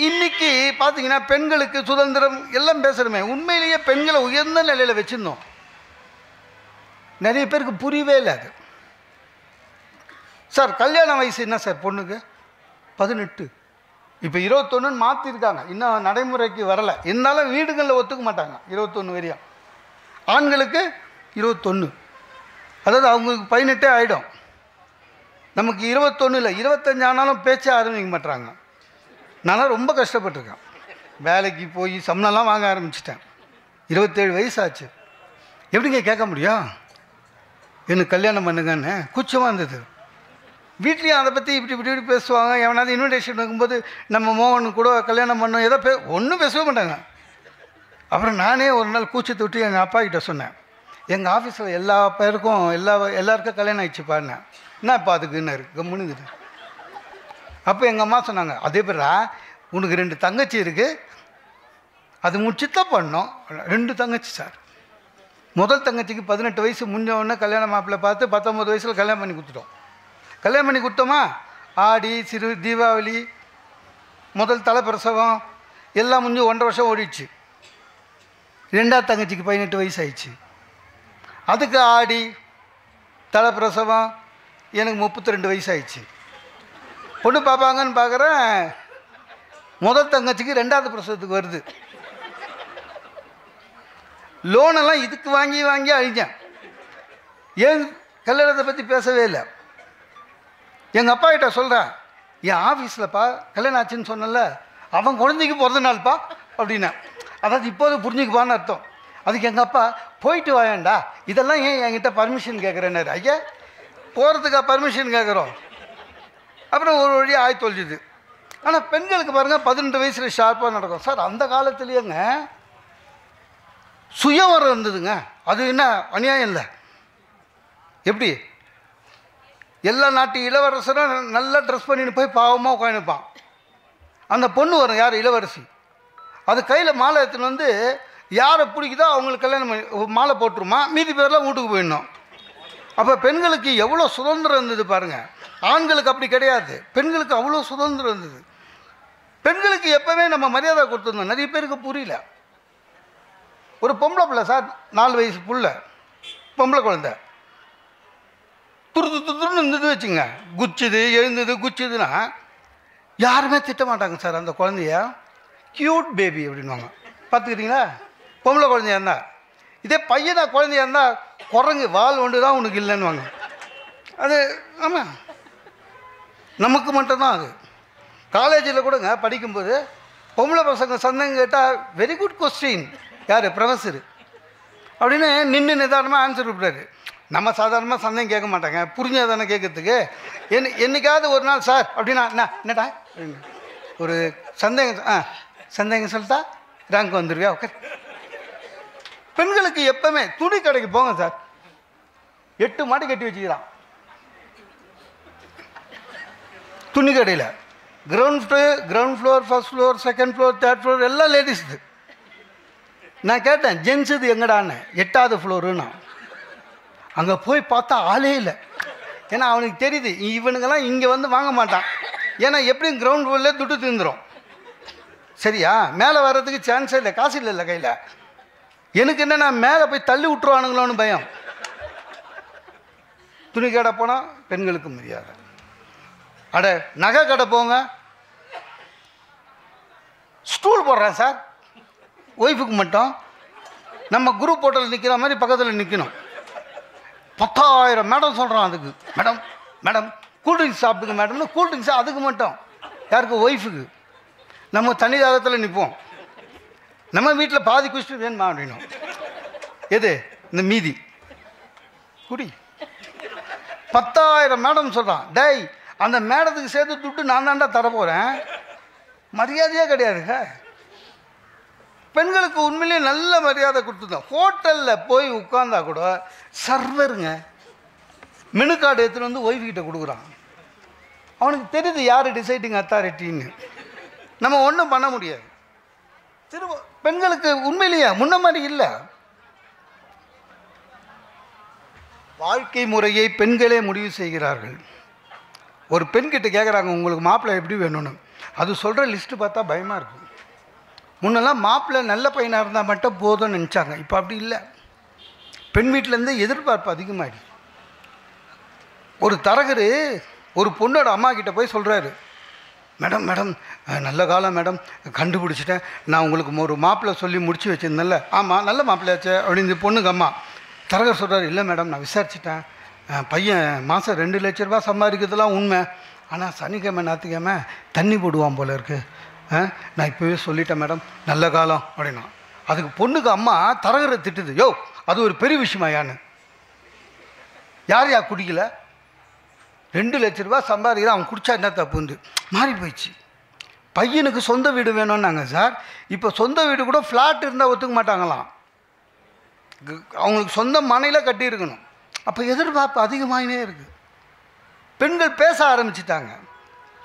இன்னைக்கு பார்த்தீங்கன்னா பெண்களுக்கு சுதந்திரம் எல்லாம் பேசுகிறோமே, உண்மையிலேயே பெண்களை உயர்ந்த நிலையில் வச்சுருந்தோம். நிறைய பேருக்கு புரியவே இல்லை அது. சார் கல்யாண வயசு என்ன சார் பொண்ணுக்கு? 18. இப்போ 21 மாற்றிருக்காங்க, இன்னும் நடைமுறைக்கு வரலை. இருந்தாலும் வீடுகளில் ஒத்துக்க மாட்டாங்க 21 வரையும். ஆண்களுக்கு 21, அதாவது அவங்களுக்கு 18 ஆகிடும். நமக்கு 21 இல்லை 25 ஆனாலும் பேச்சே ஆரம்பிக்க மாட்டாங்க. நான்லாம் ரொம்ப கஷ்டப்பட்டிருக்கேன். வேலைக்கு போய் சம்பளம்லாம் வாங்க ஆரம்பிச்சிட்டேன். 27 வயசு ஆச்சு. எப்படிங்க கேட்க முடியும்? எனக்கு கல்யாணம் பண்ணுங்கன்னு கூச்சமாக இருந்தது. வீட்லேயும் அதை பற்றி இப்படி இப்படி இப்படி பேசுவாங்க. எவனாவது இன்விடேஷன் வைக்கும்போது நம்ம மோகன் கூட கல்யாணம் பண்ணோம் ஏதோ ஒன்றும் பேசவே மாட்டாங்க. அப்புறம் நானே ஒரு நாள் கூச்சத்தை விட்டு எங்கள் அப்பா கிட்ட சொன்னேன், எங்கள் ஆஃபீஸில் எல்லா பேருக்கும் எல்லாருக்கும் கல்யாணம் ஆயிடுச்சுப்பான்னு. என்ன இப்போ அதுக்குன்னாரு, கம்முனுங்குது. அப்போ எங்கள் அம்மா சொன்னாங்க, அதே பேரா உனக்கு 2 தங்கச்சி இருக்குது, அது முடிச்சுதான் பண்ணோம். 2 தங்கச்சி சார். முதல் தங்கச்சிக்கு 18 வயசு முடிஞ்சவொடனே கல்யாண மாப்பிள்ளை பார்த்து 19 வயசில் கல்யாணம் பண்ணி கொடுத்துட்டோம். கல்யாணம் பண்ணி கொடுத்தோமா, ஆடி சிறு தீபாவளி முதல் தலைப்பிரசவம் எல்லாம் முடிஞ்சு 1.5 வருஷம் ஓடிடுச்சு. 2ஆவது தங்கச்சிக்கு 18 வயசு ஆயிடுச்சு. அதுக்கு ஆடி தலைப்பிரசவம் எனக்கு 32 வயசு ஆயிடுச்சு. பொண்ணு பார்ப்பாங்கன்னு பார்க்குறேன், முதல் தங்கச்சிக்கு 2ஆவது பிரசவத்துக்கு வருது. லோனெல்லாம் இதுக்கு வாங்கி வாங்கி அழிஞ்சேன். ஏன் கல்யாணத்தை பற்றி பேசவே இல்லை. எங்கள் அப்பா கிட்ட சொல்கிறேன், என் ஆஃபீஸில்ப்பா கல்யாணம் ஆச்சுன்னு சொன்னல, அவன் குழந்தைக்கு பிறந்த நாள்ப்பா அப்படின்னா. அதாவது இப்போது புரிஞ்சுக்குப்பான்னு அர்த்தம். அதுக்கு எங்கள் அப்பா, போயிட்டு வாயேண்டா, இதெல்லாம் ஏன் என்கிட்ட பர்மிஷன் கேட்குறேன்னாரு. ஐயா போகிறதுக்காக பர்மிஷன் கேட்குறோம். அப்புறம் ஒரு வழியாக ஆய் தொலைஞ்சுது. ஆனால் பெண்களுக்கு பாருங்கள் 18 வயசில் ஷார்ப்பாக நடக்கும் சார். அந்த காலத்துலேயேங்க சுயவரம் இருந்ததுங்க. அது என்ன அநியாயம் இல்லை. எப்படி எல்லா நாட்டு இளவரசரும் நல்லா ட்ரெஸ் பண்ணிட்டு போய் பாவமாக உட்காந்துப்பான். அந்த பொண்ணு வரும், யார் இளவரசி, அது கையில் மாலை எடுத்துன்னு வந்து யாரை பிடிக்குதோ அவங்களுக்கு கல்யாணம் பண்ணி மாலை போட்டுருமா, மீதி பேர்லாம் வீட்டுக்கு போயிடணும். அப்போ பெண்களுக்கு எவ்வளோ சுதந்திரம் இருந்தது பாருங்கள். ஆண்களுக்கு அப்படி கிடையாது, பெண்களுக்கு அவ்வளோ சுதந்திரம் இருந்தது. பெண்களுக்கு எப்போவே நம்ம மரியாதை கொடுத்துருந்தோம். நிறைய பேருக்கு புரியல. ஒரு பொம்பளை பிள்ளை சார், 4 வயசு புள்ள பொம்பளை குழந்தை, துருன்னு இருந்தது வச்சுங்க, குச்சிது எழுந்தது குச்சிதுன்னா யாருமே திட்ட மாட்டாங்க சார். அந்த குழந்தைய க்யூட் பேபி அப்படின்வாங்க. பார்த்துக்கிட்டீங்களா? பொம்பளை குழந்தையா இருந்தால். இதே பையனா குழந்தையா இருந்தால் குரங்கு வால் ஒன்று தான் உனக்கு இல்லைன்னுவாங்க. அது ஆமாம், நமக்கு மட்டும்தான் அது. காலேஜில் கூடங்க படிக்கும்போது பொம்பளை பசங்க சந்தேகம் கேட்டால் வெரி குட் கொஸ்டின், யார் ப்ரொஃபஸரு அப்படின்னு நின்று நிதானமாக ஆன்சர் கொடுப்பாரு. நம்ம சாதாரணமாக சந்தேகம் கேட்க மாட்டாங்க, புரிஞ்சாதானே கேட்கறதுக்கு. என்னைக்காவது ஒரு நாள் சார் அப்படின்னா என்னடா ஒரு சந்தேகம், சந்தேகம் சொல்லிட்டா ரேங்க் வந்துருவியா. ஓகே. பெண்களுக்கு எப்பவுமே துணி கடைக்கு போங்க சார், 8 மாடி கட்டி வச்சுக்கிறான் துணி கடையில். Ground floor, first floor, second floor, third floor எல்லாம் லேடிஸுது. நான் கேட்டேன், ஜென்ஸு இது எங்கடான்னு. 8ஆவது ஃப்ளோருன்னா. அங்கே போய் பார்த்தா ஆளே இல்லை. ஏன்னா அவனுக்கு தெரியுது இவனுங்கெல்லாம் இங்கே வந்து வாங்க மாட்டான். ஏன்னா எப்படியும் கிரவுண்ட் ஃப்ளோர்லேயே துட்டு தீர்ந்துடும். சரியா? மேலே வர்றதுக்கு சான்ஸே இல்லை, காசு இல்லை கையில். எனக்கு என்ன, நான் மேலே போய் தள்ளி விட்டுருவானுங்களோன்னு பயம். துணி கடை போனால் பெண்களுக்கு மரியாதை. அட நகை கடை போங்க, ஸ்டூல் போடுறேன் சார் ஒய்ஃபுக்கு மட்டும். நம்ம குரூப் ஹோட்டலில் நிற்கிற மாதிரி பக்கத்தில் நிற்கணும். 10,000 மேடம் சொல்கிறான் அதுக்கு. மேடம் மேடம் கூல்ட்ரிங்க்ஸ் சாப்பிடுங்க மேடம்னு. கூல்ட்ரிங்க்ஸு அதுக்கு மட்டும். யாருக்கு? ஒய்ஃபுக்கு. நம்ம தனி தாகத்தில் நிற்போம். நம்ம வீட்டில் பாதி குடிச்சிட்டு வேணுமா அப்படின்னும். எது இந்த மீதி குடி. 10,000 மேடம் சொல்கிறான். டேய், அந்த மேடத்துக்கு சேர்த்து துட்டு நான் தாண்டா தரப்போகிறேன். மரியாதையே கிடையாதுங்க. பெண்களுக்கு உண்மையிலேயே நல்ல மரியாதை கொடுத்துருந்தோம். ஹோட்டலில் போய் உட்காந்தா கூட சர்வருங்க மெனு கார்டு எடுத்துகிட்டு வந்து ஒய்ஃப்கிட்ட கொடுக்குறான். அவனுக்கு தெரியுது யார் டிசைடிங் அத்தாரிட்டின்னு. நம்ம ஒன்றும் பண்ண முடியாது. பெண்களுக்கு உண்மையிலேயே முன்ன மாதிரி இல்லை. வாழ்க்கை முறையை பெண்களே முடிவு செய்கிறார்கள். ஒரு பெண்கிட்ட கேட்குறாங்க, உங்களுக்கு மாப்பிள்ளை எப்படி வேணும்னு. அது சொல்கிற லிஸ்ட்டு பார்த்தா பயமாக இருக்கும். முன்னெல்லாம் மாப்பிள்ளை நல்ல பையனாக இருந்தால் மட்டும் போதும்னு நினச்சாங்க. இப்போ அப்படி இல்லை. பெண் வீட்டிலேருந்து எதிர்பார்ப்பு அதிகமாகிடு. ஒரு தரகர் ஒரு பொண்ணோட அம்மா கிட்டே போய் சொல்கிறாரு, மேடம் மேடம் நல்ல காலம் மேடம், கண்டுபிடிச்சிட்டேன். நான் உங்களுக்கு ஒரு மாப்பிள்ளை சொல்லி முடிச்சு வச்சுருந்தேன்ல. ஆமாம், நல்ல மாப்பிள்ளையாச்சு அப்படின்னு பொண்ணுங்க அம்மா. தரகர் சொல்கிறார், இல்லை மேடம் நான் விசாரிச்சிட்டேன், பையன் மாதம் 2 லட்ச ரூபா சம்பாதிக்கிறதுலாம் உண்மை. ஆனால் சனிக்கிழமை ஞாயிற்றுக்கிழமை தண்ணி போடுவான் போல இருக்குது. நான் இப்போவே சொல்லிட்டேன் மேடம், நல்ல காலம் அப்படின்னா. அதுக்கு பொண்ணுக்கு அம்மா தரகரை திட்டுது, யோ அது ஒரு பெரிய விஷயமா யான்னு. யார் குடிக்கல? 2 லட்ச ரூபா சம்பாதிக்கிற அவன் குடித்தா என்ன தப்புண்டு மாறி போயிடுச்சு. பையனுக்கு சொந்த வீடு வேணும்னாங்க சார். இப்போ சொந்த வீடு கூட ஃப்ளாட் இருந்தால் ஒத்துக்க மாட்டாங்களாம். அவங்களுக்கு சொந்த மனையில் கட்டியிருக்கணும். அப்போ எதிர்பார்ப்பு அதிகமாகினே இருக்குது. பெண்கள் பேச ஆரம்பிச்சிட்டாங்க.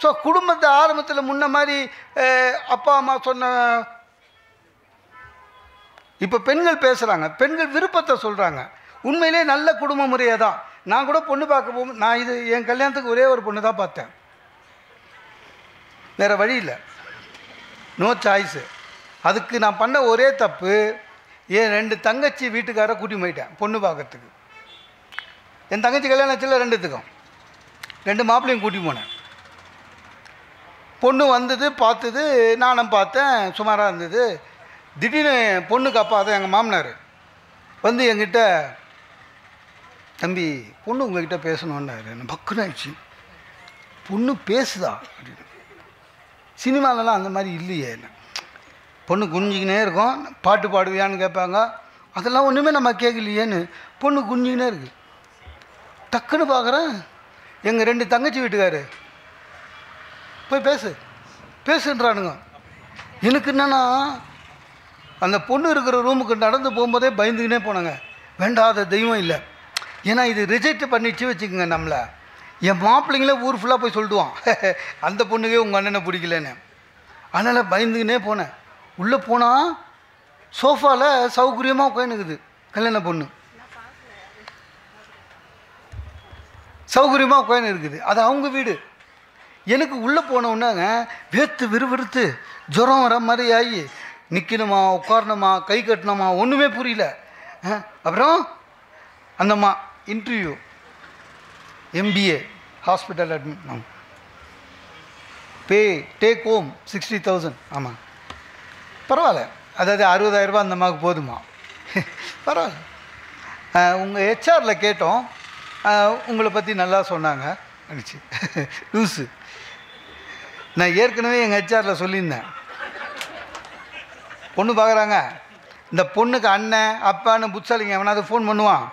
ஸோ குடும்பத்தை ஆரம்பத்தில் முன்ன மாதிரி அப்பா அம்மா சொன்ன, இப்போ பெண்கள் பேசுகிறாங்க, பெண்கள் விருப்பத்தை சொல்கிறாங்க. உண்மையிலே நல்ல குடும்ப முறையை தான். நான் கூட பொண்ணு பார்க்க போகும், நான் இது என் கல்யாணத்துக்கு ஒரே ஒரு பொண்ணு தான் பார்த்தேன், வேறு வழி இல்லை, நோ சாய்ஸு. அதுக்கு நான் பண்ண ஒரே தப்பு, என் 2 தங்கச்சி வீட்டுக்கார கூட்டி போயிட்டேன் பொண்ணு பார்க்கறதுக்கு. என் தங்கச்சி கல்யாணம் ஆச்சுல 2த்துக்கும், 2 மாப்பிள்ளையும் கூட்டி போனேன். பொண்ணு வந்தது, பார்த்தது, நானும் பார்த்தேன், சுமாராக இருந்தது. திடீர்னு பொண்ணுக்கு அப்பா தான் எங்கள் மாமனார் வந்து என்கிட்ட, தம்பி பொண்ணு உங்கள்கிட்ட பேசணுன்னாரு. என்ன பக்குன்னு ஆயிடுச்சு. பொண்ணு பேசுதா அப்படின்னு. சினிமாலலாம் அந்த மாதிரி இல்லையே. என்ன பொண்ணு குனிஞ்சிக்கினே இருக்கும், பாட்டு பாடுவியான்னு கேட்பாங்க, அதெல்லாம் ஒன்றுமே நம்ம கேட்கலையேன்னு பொண்ணு குனிஞ்சிக்கினே இருக்குது. டக்குன்னு பார்க்குறேன், எங்கள் 2 தங்கச்சி வீட்டுக்காரு போய் பேசுன்றானுங்க. எனக்கு என்னன்னா, அந்த பொண்ணு இருக்கிற ரூமுக்கு நடந்து போகும்போதே பயந்துக்கினே போனாங்க. வேண்டாத தெய்வம் இல்லை, ஏன்னா இது ரிஜெக்ட் பண்ணிச்சு வச்சுக்கோங்க நம்மளை. என் மாப்பிள்ளைங்களே ஊர் ஃபுல்லாக போய் சொல்லிடுவான், அந்த பொண்ணுக்கே உங்கள் அண்ணனை பிடிக்கலன்னு. அதனால் பயந்துக்கினே போனேன். உள்ளே போனால் சோஃபாவில் சௌகரியமாக உட்காந்துக்குது கல்யாண பொண்ணு, சௌகரியமாக உட்காந்து இருக்குது. அது அவங்க வீடு. எனக்கு உள்ளே போனவுன்னாங்க வேர்த்து விறுவிறுத்து ஜுரம் வர மாதிரி ஆகி நிற்கணுமா உட்காரணுமா கை கட்டணுமா ஒன்றுமே புரியல. அப்புறம் அந்தம்மா இன்டர்வியூ, MBA ஹாஸ்பிட்டல் அட்மிட், பே டேக் ஹோம் 60,000. ஆமாம் பரவாயில்ல, அதாவது 60,000 ரூபா அந்த அம்மாவுக்கு போதுமா? பரவாயில்ல. உங்கள் ஹெச்ஆரில் கேட்டோம், உங்களை பற்றி நல்லா சொன்னாங்க அனுச்சு. லூஸு, நான் ஏற்கனவே எங்கள் ஹெச்ஆரில் சொல்லியிருந்தேன், பொண்ணு பார்க்குறாங்க, இந்த பொண்ணுக்கு அண்ணன் அப்பான்னு புட்சாலிங்க எவனாவது ஃபோன் பண்ணுவான்,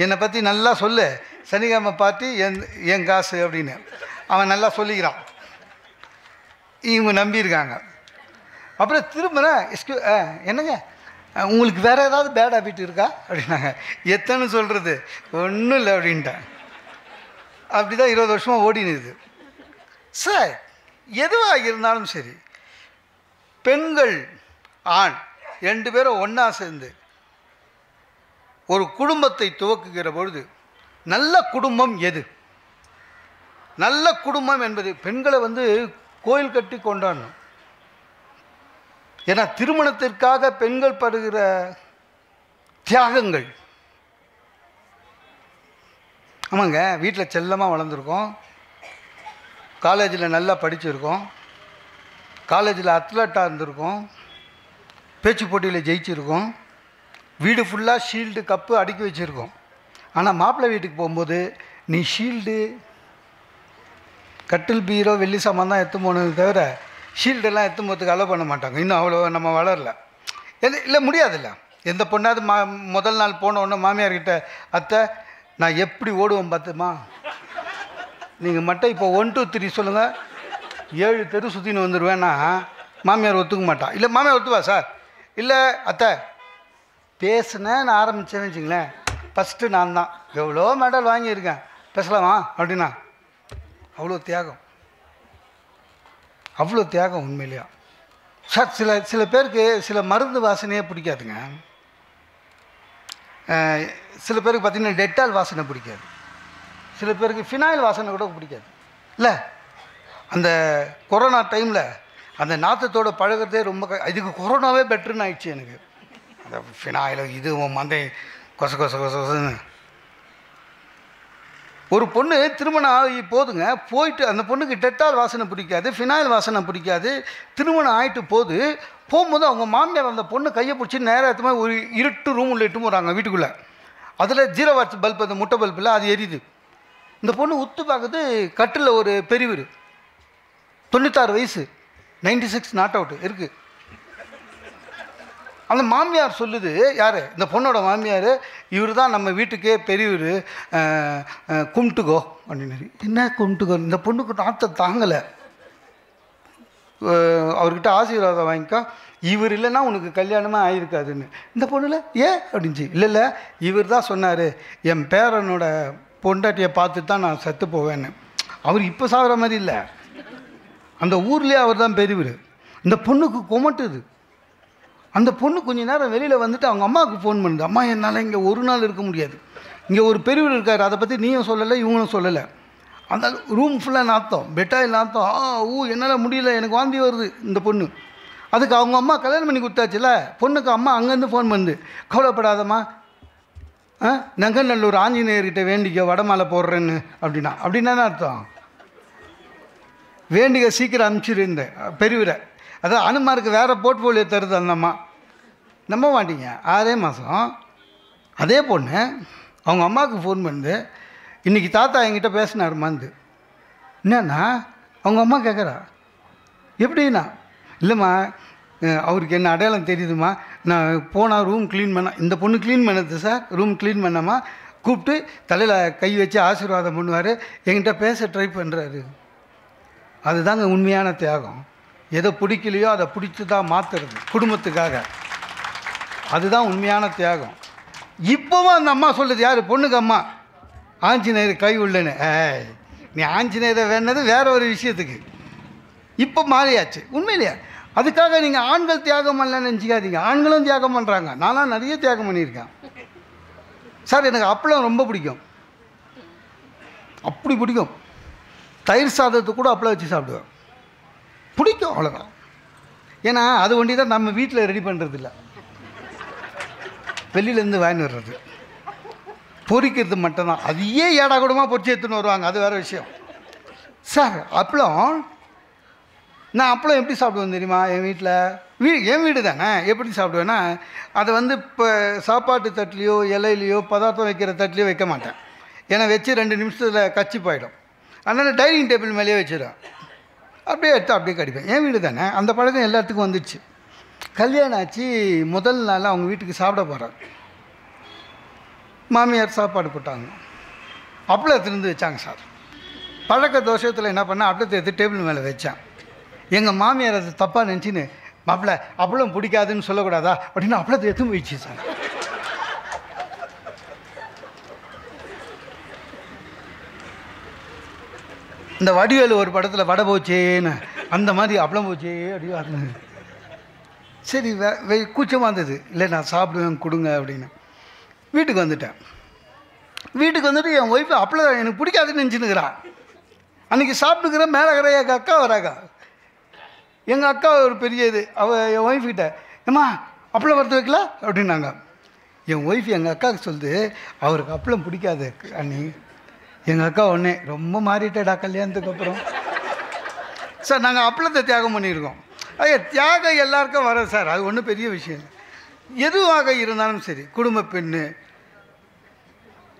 என்னை பற்றி நல்லா சொல்லு, சனிக்கிழமை பார்த்து என் காசு அப்படின்னு அவன் நல்லா சொல்லிக்கிறான். இவங்க நம்பியிருக்காங்க. அப்புறம் திரும்புகிறேன், என்னங்க உங்களுக்கு வேறு ஏதாவது பேட் ஹேபிட் இருக்கா அப்படின்னாங்க. எத்தனை சொல்கிறது, ஒன்றும் இல்லை அப்படின்ட்டேன். அப்படி தான் 20 வருஷமாக ஓடினுது சார். எதுவாக இருந்தாலும் சரி, பெண்கள் ஆண் 2 பேரும் ஒன்றா சேர்ந்து ஒரு குடும்பத்தை துவக்குகிற பொழுது, நல்ல குடும்பம் எது? நல்ல குடும்பம் என்பது பெண்களை கோயில் கட்டி கொண்டாடணும். ஏன்னா திருமணத்திற்காக பெண்கள் படுகிற தியாகங்கள். ஆமாங்க, வீட்டில் செல்லமாக வளர்ந்துருக்கோம், காலேஜில் நல்லா படிச்சிருக்கோம், காலேஜில் அத்லட்டாக இருந்திருக்கோம், பேச்சு போட்டியில் ஜெயிச்சிருக்கோம், வீடு ஃபுல்லாக ஷீல்டு கப்பு அடுக்கி வச்சுருக்கோம். ஆனால் மாப்பிள்ளை வீட்டுக்கு போகும்போது நீ ஷீல்டு கட்டில் பீரோ வெள்ளி சாமான் தான் எடுத்து போனது தவிர ஷீல்டெல்லாம் எடுத்து போகிறதுக்கு அலோவ் பண்ண மாட்டாங்க. இன்னும் அவ்வளோ நம்ம வளரல. இல்லை முடியாதுல்ல. எந்த பொண்ணாவது முதல் நாள் போன உடனே மாமியார்கிட்ட, அத்தை நான் எப்படி ஓடுவேன் பார்த்துமா, நீங்கள் மட்டும் இப்போ 1 2 3 சொல்லுங்கள், 7 தெரு சுற்றின்னு வந்துடுவேன்னா மாமியார் ஒத்துக்க மாட்டான். இல்லை மாமியார் ஒத்துவா சார், இல்லை அத்தை பேசுனேன்னு ஆரம்பித்தேன்னு வச்சுங்களேன், ஃபஸ்ட்டு நான் தான் எவ்வளோ மெடல் வாங்கியிருக்கேன், பேசலாமா அப்படின்னா. அவ்வளோ தியாகம், அவ்வளோ தியாகம் உண்மையிலையா சார். சில பேருக்கு சில மருந்து வாசனையே பிடிக்காதுங்க. சில பேருக்கு பார்த்திங்கன்னா டெட்டால் வாசனை பிடிக்காது, சில பேருக்கு ஃபினாயில் வாசனை கூட பிடிக்காது. இல்லை அந்த கொரோனா டைமில் அந்த நாற்றத்தோடு பழகிறதே ரொம்ப இதுக்கு கொரோனாவே பெட்டருன்னு ஆயிடுச்சு எனக்கு. அந்த ஃபினாயில் இது மந்தை கொச கொச கொசன்னு. ஒரு பொண்ணு திருமணம் ஆகி போதுங்க, போயிட்டு அந்த பொண்ணுக்கு டெட்டால் வாசனை பிடிக்காது, ஃபினாயில் வாசனை பிடிக்காது, திருமணம் ஆகிட்டு போகும்போது அவங்க மாமியார் அந்த பொண்ணு கையை பிடிச்சி நேராக எடுத்து ஒரு இருட்டு ரூம் உள்ள இட்டு போகிறாங்க வீட்டுக்குள்ளே. அதில் 0 வாட்ஸ் பல்ப், அந்த முட்டை பல்பில் அது எரியுது. இந்த பொண்ணு உத்து பார்க்குது, கட்டில் ஒரு பெரியவர் 96 வயசு, 96 நாட் அவுட் இருக்குது. அந்த மாமியார் சொல்லுது, யார் இந்த பொண்ணோட மாமியார், இவர் தான் நம்ம வீட்டுக்கே பெரியவர், கும்பிட்டுக்கோ அப்படின்னாரு. என்ன கும்பிட்டுக்கோ? இந்த பொண்ணுக்கு நாற்றை தாங்கலை. அவர்கிட்ட ஆசீர்வாதம் வாங்கிக்கோ, இவர் இல்லைன்னா உனக்கு கல்யாணமே ஆகிருக்காதுன்னு. இந்த பொண்ணுல ஏன் அப்படின்ச்சு. இல்லை இவர் தான் சொன்னார், என் பேரனோட பொண்டாட்டியை பார்த்துட்டு தான் நான் செத்து போவேன்னு. அவர் இப்போ சாகிற மாதிரி இல்லை, அந்த ஊர்லேயே அவர் தான் பெரியவர். இந்த பொண்ணுக்கு குமட்டுது. அந்த பொண்ணு கொஞ்ச நேரம் வெளியில் வந்துட்டு அவங்க அம்மாவுக்கு ஃபோன் பண்ணுது. அம்மா, என்னால் இங்கே ஒரு நாள் இருக்க முடியாது, இங்கே ஒரு பெரியவர் இருக்கார், அதை பற்றி நீயும் சொல்லலை இவங்களும் சொல்லலை. அந்த ரூம் ஃபுல்லாக நாத்தம், பெட்டாயில் நாத்தம். என்னால் முடியல, எனக்கு வாந்தி வருது. இந்த பொண்ணு அதுக்கு அவங்க அம்மா கல்யாணம் பண்ணி கொடுத்தாச்சுல, பொண்ணுக்கு அம்மா அங்கேருந்து ஃபோன் பண்ணுது, கவலைப்படாதம்மா, நங்கநல்லூர் ஆஞ்சநேயர்கிட்ட வேண்டிக்க வடமாலை போடுறேன்னு. அப்படின்னா அர்த்தம், வேண்டிக்க சீக்கிரம் அனுப்பிச்சிருந்த பெரியவரை. அதான் அனுமாருக்கு வேறு போர்ட்ஃபோலியோ தருது அந்த அம்மா. நம்ப மாட்டீங்க, 6 மாதம் அதே பொண்ணு அவங்க அம்மாவுக்கு ஃபோன் பண்ணுது, இன்றைக்கி தாத்தா என்கிட்ட பேசினாருமாந்து. என்னன்னா அவங்க அம்மா கேட்குறா, எப்படின்னா, இல்லைம்மா அவருக்கு என்ன அடையாளம் தெரியுதுமா, நான் போனால் ரூம் க்ளீன் பண்ண, இந்த பொண்ணு க்ளீன் பண்ணது சார், ரூம் க்ளீன் பண்ணாமா, கூப்பிட்டு தலையில் கை வச்சு ஆசீர்வாதம் பண்ணுவார், என்கிட்ட பேச ட்ரை பண்ணுறாரு. அதுதாங்க உண்மையான தியாகம். எதை பிடிக்கலையோ அதை பிடிச்சி தான் மாற்றுறது குடும்பத்துக்காக, அதுதான் உண்மையான தியாகம். இப்போவும் அந்த அம்மா சொல்லுது, யார் பொண்ணுக்கு அம்மா, ஆஞ்சநேயர் கை உள்ளேன்னு. நீ ஆஞ்சநேயரை வேணது வேற ஒரு விஷயத்துக்கு, இப்போ மாறியாச்சு. உண்மையிலேயே அதுக்காக நீங்கள் ஆண்கள் தியாகம் பண்ணலன்னு நினச்சிக்காதீங்க, ஆண்களும் தியாகம் பண்ணுறாங்க. நான்லாம் நிறைய தியாகம் பண்ணியிருக்கேன் சார். எனக்கு அப்பளம் ரொம்ப பிடிக்கும், அப்படி பிடிக்கும். தயிர் சாதத்தை கூட அப்பளம் வச்சு சாப்பிடுவேன், பிடிக்கும், அவ்வளோதான். ஏன்னா அது ஒண்டி தான் நம்ம வீட்டில் ரெடி பண்ணுறதில்ல, வெளியிலேருந்து வாங்கி வர்றது, பொரிக்கிறது மட்டும்தான். அதையே ஏடா கூடமாக பொரிச்சு எடுத்துன்னு வருவாங்க, அது வேறு விஷயம் சார். அப்பளம் நான் அப்பளம் எப்படி சாப்பிடுவேன் தெரியுமா? என் வீட்டில் என் வீடு தானே, எப்படி சாப்பிடுவேன்னா, அதை இப்போ சாப்பாட்டு தட்டுலையோ இலையிலையோ பதார்த்தம் வைக்கிற தட்டுலையோ வைக்க மாட்டேன். ஏன்னா வச்சு 2 நிமிஷத்தில் கச்சி போயிடும். அதனால் டைனிங் டேபிள் மேலேயே வச்சிடுவேன், அப்படியே எடுத்து அப்படியே கடிப்பேன். என் வீடு தானே, அந்த பழக்கம் எல்லாத்துக்கும் வந்துடுச்சு. கல்யாணம் ஆச்சு, முதல் நாள் அவங்க வீட்டுக்கு சாப்பிட போகிறார். மாமியார் சாப்பாடு போட்டாங்க, அப்பளம் எடுத்துருந்து வச்சாங்க சார். பழக்க தோஷத்தில் என்ன பண்ணேன், அப்பளத்தை எடுத்து டேபிள் மேலே வச்சேன். எங்கள் மாமியார் அதை தப்பாக நினச்சின்னு, மாப்பிள்ளை அப்பளம் பிடிக்காதுன்னு சொல்லக்கூடாதா அப்படின்னு அப்பளத்தை எடுத்து போயிடுச்சு சார். இந்த வடிவேலு ஒரு படத்தில் வடை போச்சேன்னு அந்த மாதிரி அப்பளம் போச்சே அப்படி. சரி, கூச்சமாக இருந்தது, இல்லை நான் சாப்பிடுவேன் கொடுங்க அப்படின்னு. வீட்டுக்கு வந்துட்டேன். வீட்டுக்கு வந்துட்டு என் ஒய்ஃபு அப்பளம் எனக்கு பிடிக்காதுன்னு நினச்சின்னுக்கிறான். அன்றைக்கி சாப்பிட்டுக்கிற மேலே எங்கள் அக்கா வராங்க. எங்கள் அக்கா ஒரு பெரிய இது, என் ஒய்ஃப்கிட்ட, ஏம்மா அப்பளம் வறுத்து வைக்கல அப்படின்னாங்க. என் ஒய்ஃப் எங்கள் அக்காவுக்கு சொல்லுது, அவருக்கு அப்பளம் பிடிக்காது அண்ணி. எங்கள் அக்கா ஒன்றே, ரொம்ப மாறிட்டேடா கல்யாணத்துக்கு அப்புறம். சார் நாங்கள் அப்பளத்தை தியாகம் பண்ணியிருக்கோம். தியாகம் எல்லாருக்கும் வர சார், அது ஒன்றும் பெரிய விஷயம் இல்லை. எதுவாக இருந்தாலும் சரி, குடும்ப பெண்ணு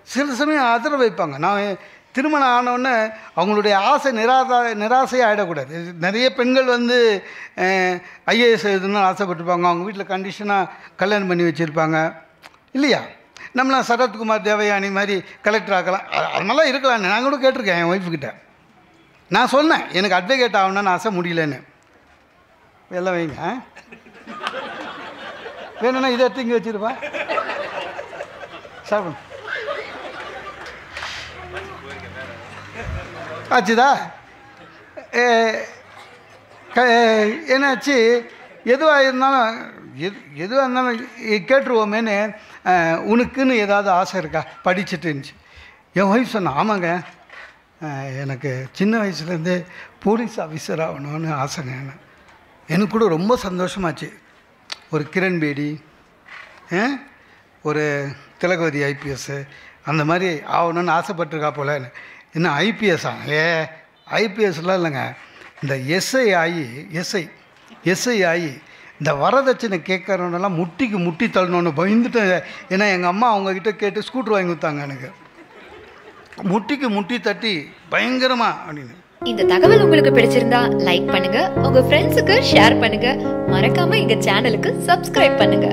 சில சமயம் ஆதரவு வைப்பாங்க. நான் திருமணம் ஆனவுடனே அவங்களுடைய ஆசை நிராசையாக ஆகிடக்கூடாது. நிறைய பெண்கள் ஐஏஎஸ் எழுதணும்னு ஆசைப்பட்டிருப்பாங்க, அவங்க வீட்டில் கண்டிஷனாக கல்யாணம் பண்ணி வச்சுருப்பாங்க இல்லையா? நம்மளாம் சரத்குமார் தேவயானி மாதிரி கலெக்டர் ஆக்கலாம், அதனால இருக்கலாம். நான் கூட கேட்டிருக்கேன் என் ஒய்ஃப்கிட்ட. நான் சொன்னேன் எனக்கு அட்வொகேட் ஆகணும்னு ஆசை, முடியலன்னு. எல்லாம் வைங்க, வேணும்னா இதை எடுத்து இங்கே வச்சுருப்பா சாப்பிடும். ஆச்சுதா? என்னாச்சு, எதுவாக இருந்தாலும் கேட்டுருவோமேனு, உனக்குன்னு ஏதாவது ஆசை இருக்கா படிச்சுட்டு இருந்துச்சு. என் ஒய்ஃப் சொன்னேன், ஆமாங்க எனக்கு சின்ன வயசுலேருந்தே போலீஸ் ஆஃபீஸர் ஆகணும்னு ஆசைங்க. எனக்கு கூட ரொம்ப சந்தோஷமாச்சு. ஒரு கிரண் பேடி, ஒரு திலகவதி ஐபிஎஸ் அந்த மாதிரி ஆகணும்னு ஆசைப்பட்டிருக்கா போல. என்ன ஐபிஎஸ்ஸா? ஐபிஎஸ்லாம் இல்லைங்க, இந்த எஸ்ஐ ஆகி இந்த வரதட்சணை கேட்குறவனெல்லாம் முட்டி தள்ளணுன்னு பயந்துட்டு. ஏன்னா எங்கள் அம்மா அவங்கக்கிட்ட கேட்டு ஸ்கூட்ரு வாங்கி கொடுத்தாங்க எனக்கு, முட்டி தட்டி பயங்கரமாக அப்படின்னு. இந்த தகவல் உங்களுக்கு பிடிச்சிருந்தா லைக் பண்ணுங்க, உங்க ஃப்ரெண்ட்ஸுக்கு ஷேர் பண்ணுங்க, மறக்காம எங்க சேனலுக்கு சப்ஸ்கிரைப் பண்ணுங்க.